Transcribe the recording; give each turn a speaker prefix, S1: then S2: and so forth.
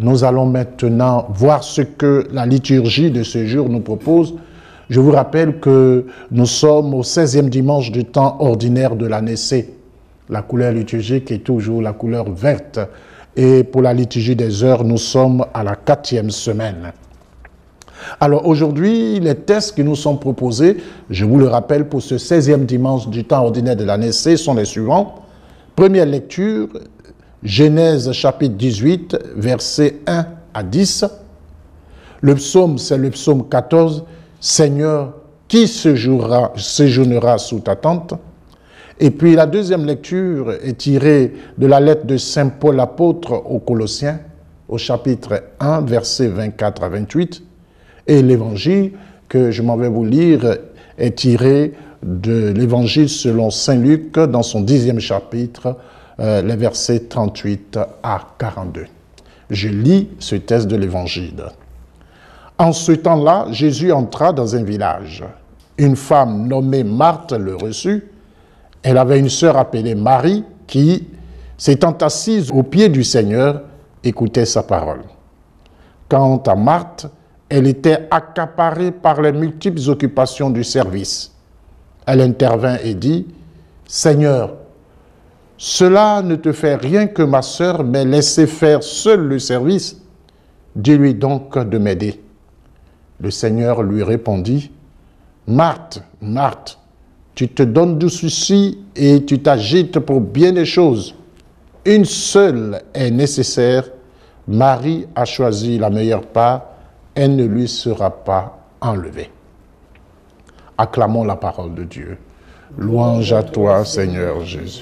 S1: Nous allons maintenant voir ce que la liturgie de ce jour nous propose. Je vous rappelle que nous sommes au 16e dimanche du temps ordinaire de l'année C. La couleur liturgique est toujours la couleur verte. Et pour la liturgie des heures, nous sommes à la 4e semaine. Alors aujourd'hui, les textes qui nous sont proposés, je vous le rappelle, pour ce 16e dimanche du temps ordinaire de l'année C sont les suivants. Première lecture, Genèse chapitre 18, versets 1 à 10. Le psaume, c'est le psaume 14, Seigneur, qui séjournera sous ta tente? Et puis la deuxième lecture est tirée de la lettre de Saint Paul apôtre aux Colossiens, au chapitre 1, versets 24 à 28. Et l'évangile que je m'en vais vous lire est tiré de l'évangile selon Saint Luc dans son 10e chapitre, les versets 38 à 42. Je lis ce texte de l'évangile. En ce temps-là, Jésus entra dans un village. Une femme nommée Marthe le reçut. Elle avait une sœur appelée Marie qui, s'étant assise aux pieds du Seigneur, écoutait sa parole. Quant à Marthe, elle était accaparée par les multiples occupations du service. Elle intervint et dit, « Seigneur, cela ne te fait rien que ma sœur m'ait laissé faire seul le service. Dis-lui donc de m'aider. » Le Seigneur lui répondit, « Marthe, Marthe, tu te donnes du souci et tu t'agites pour bien des choses. Une seule est nécessaire. Marie a choisi la meilleure part. Elle ne lui sera pas enlevée. » Acclamons la parole de Dieu. Louange à toi, Seigneur Jésus.